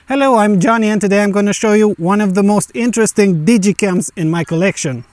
Hello, I'm Johnny and today I'm going to show you one of the most interesting digicams in my collection.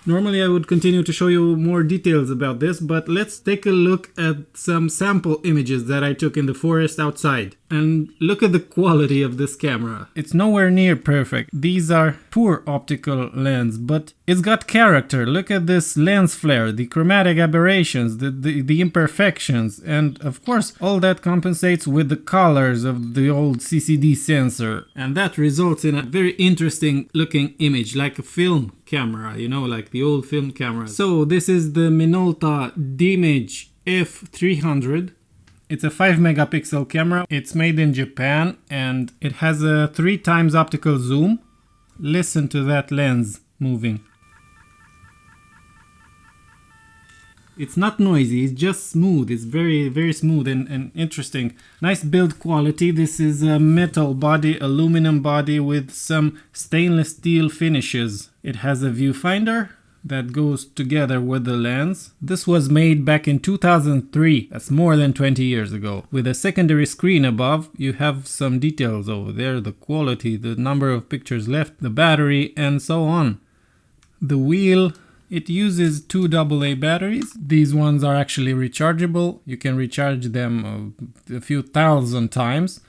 Normally I would continue to show you more details about this, but let's take a look at some sample images that I took in the forest outside. And look at the quality of this camera. It's nowhere near perfect. These are poor optical lens, but it's got character. Look at this lens flare, the chromatic aberrations, the imperfections, and of course all that compensates with the colors of the old CCD sensor. And that results in a very interesting looking image, like a film camera, you know, like the old film camera. So this is the Minolta Dimage F300. It's a 5 megapixel camera. It's made in Japan and it has a 3 times optical zoom. Listen to that lens moving. It's not noisy, it's just smooth. It's very smooth and interesting. Nice build quality. This is a metal body, aluminum body with some stainless steel finishes. It has a viewfinder that goes together with the lens. This was made back in 2003, that's more than 20 years ago. With a secondary screen above, you have some details over there, the quality, the number of pictures left, the battery, and so on. The wheel, it uses 2 AA batteries. These ones are actually rechargeable. You can recharge them a few thousand times.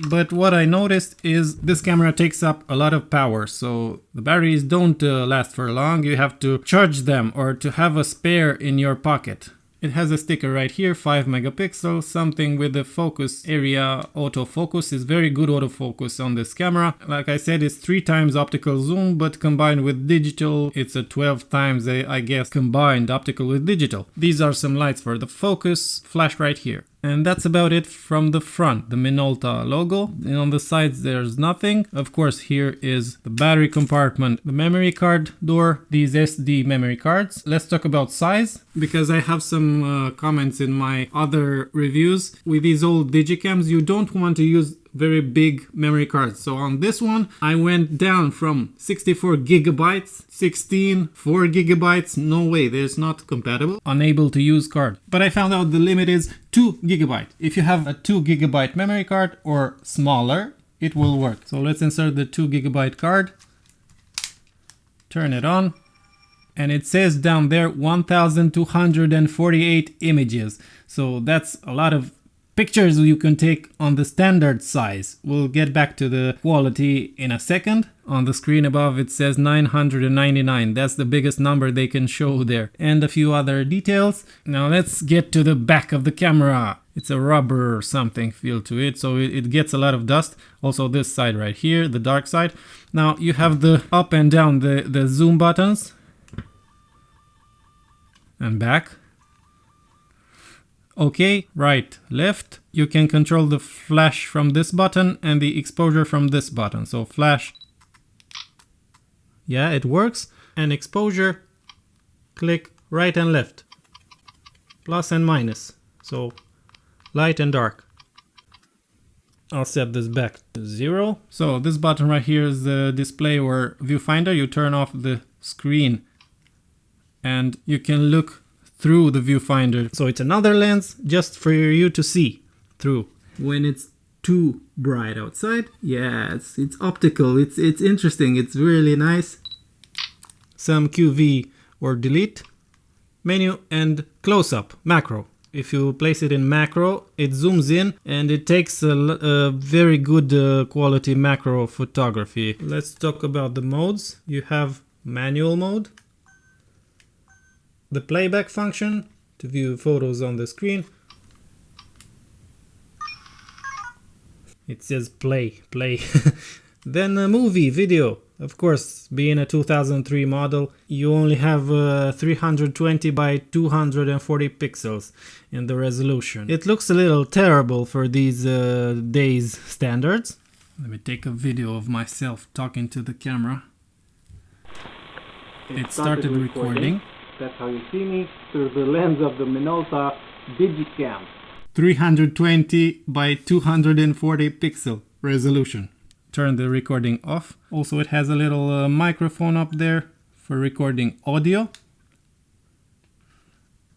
But what I noticed is this camera takes up a lot of power, so the batteries don't last for long. You have to charge them or to have a spare in your pocket. It has a sticker right here, 5 megapixels, something with the focus area. Autofocus is very good autofocus on this camera. Like I said, it's 3 times optical zoom, but combined with digital, it's a 12 times, I guess, combined optical with digital. These are some lights for the focus, flash right here. And that's about it from the front, the Minolta logo. And on the sides there's nothing. Of course, here is the battery compartment, the memory card door, these SD memory cards. Let's talk about size, because I have some comments in my other reviews. With these old digicams, you don't want to use very big memory cards. So on this one, I went down from 64 gigabytes, 16, 4 gigabytes. No way, there's not compatible. Unable to use card. But I found out the limit is 2 gigabyte. If you have a 2 gigabyte memory card or smaller, it will work. So let's insert the 2 gigabyte card. Turn it on. And it says down there 1248 images. So that's a lot of pictures you can take on the standard size. We'll get back to the quality in a second. On the screen above it says 999. That's the biggest number they can show there. And a few other details. Now let's get to the back of the camera. It's a rubber or something feel to it, so it gets a lot of dust. Also this side right here, the dark side. Now you have the up and down, the zoom buttons. And back. Okay, right, left. You can control the flash from this button and the exposure from this button. So flash, yeah, it works. And exposure, click right and left. Plus and minus. So light and dark. I'll set this back to 0. So this button right here is the display or viewfinder. You turn off the screen and you can look through the viewfinder. So it's another lens just for you to see through. When it's too bright outside, yeah, it's optical. It's interesting. It's really nice. Some QV or delete, menu, and close-up, macro. If you place it in macro, it zooms in and it takes a very good quality macro photography. Let's talk about the modes. You have manual mode, the playback function to view photos on the screen. It says play. Then a movie, video. Of course, being a 2003 model, you only have 320 by 240 pixels in the resolution. It looks a little terrible for these days standards. Let me take a video of myself talking to the camera. It started recording. That's how you see me through the lens of the Minolta DigiCam. 320 by 240 pixel resolution. Turn the recording off. Also it has a little microphone up there for recording audio.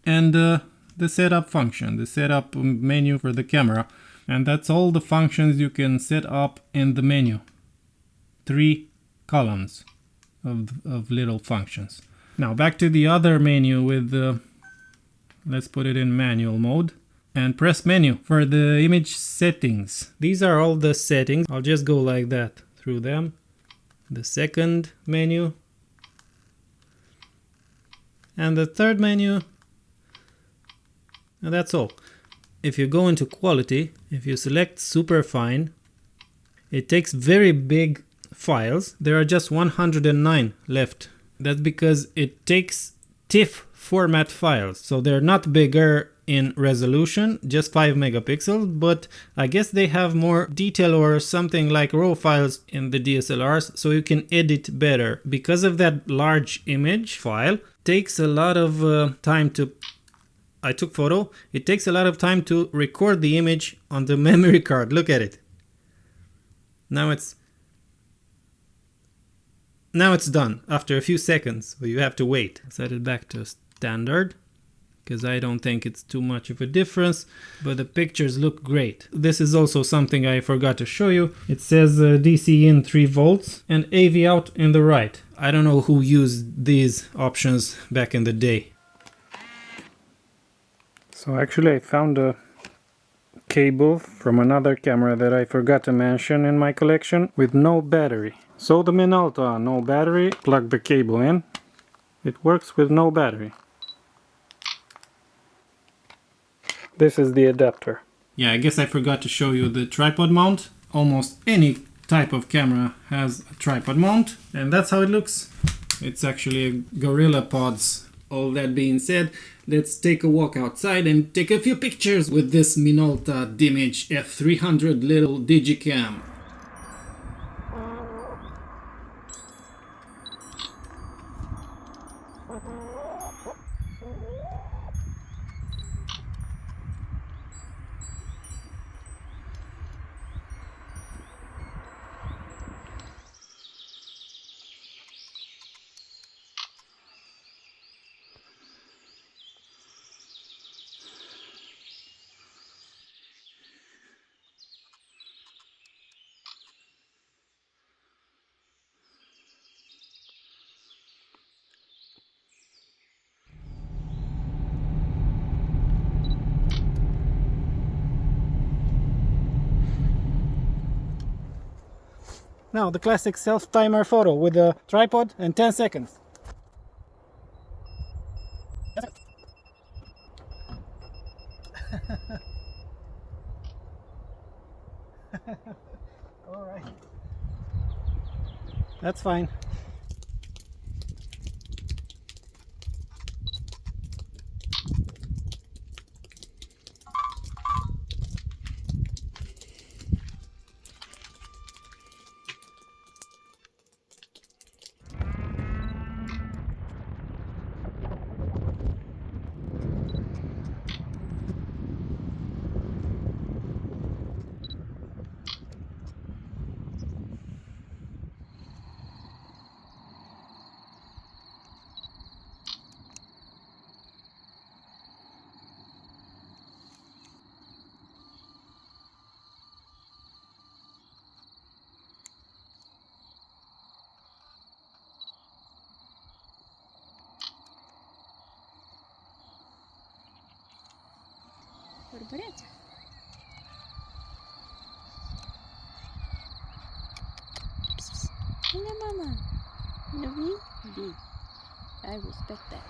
And the setup function, the setup menu for the camera. And that's all the functions you can set up in the menu. 3 columns of little functions. Now back to the other menu with the, let's put it in manual mode. And press menu for the image settings. These are all the settings. I'll just go like that through them. The second menu. And the third menu. And that's all. If you go into quality, if you select superfine, it takes very big files. There are just 109 left. That's because it takes TIFF format files. So they're not bigger in resolution, just 5 megapixels, but I guess they have more detail or something like RAW files in the DSLRs, so you can edit better. Because of that large image file, takes a lot of time to, I took photo, it takes a lot of time to record the image on the memory card. Look at it. Now it's done after a few seconds, but you have to wait. Set it back to standard, because I don't think it's too much of a difference, but the pictures look great. This is also something I forgot to show you. It says DC in 3 volts and AV out in the right. I don't know who used these options back in the day. So actually I found a cable from another camera that I forgot to mention in my collection with no battery. So the Minolta, no battery, plug the cable in. It works with no battery. This is the adapter. Yeah, I guess I forgot to show you the tripod mount. Almost any type of camera has a tripod mount, and that's how it looks. It's actually a Gorilla Pods. All that being said, let's take a walk outside and take a few pictures with this Minolta Dimage F300 little digicam. Now the classic self-timer photo with a tripod and 10 seconds. All right. That's fine. Порборять. Hello, Mama. Love me? Be. I respect that.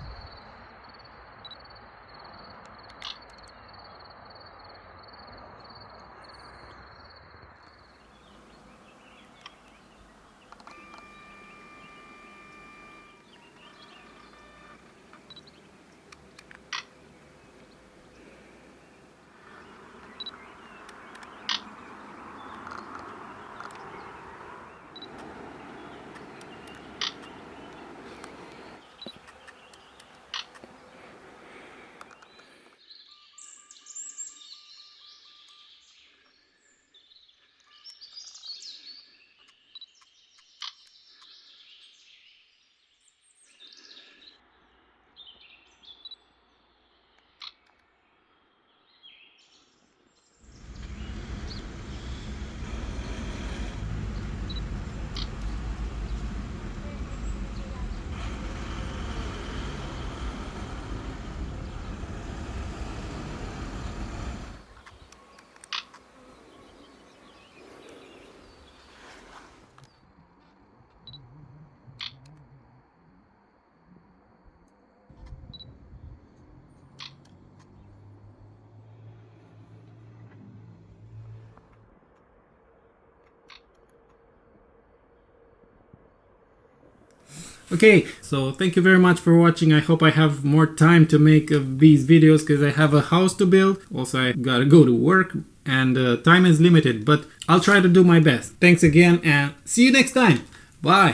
Okay, so thank you very much for watching. I hope I have more time to make these videos because I have a house to build. Also, I gotta go to work and time is limited, but I'll try to do my best. Thanks again and see you next time. Bye.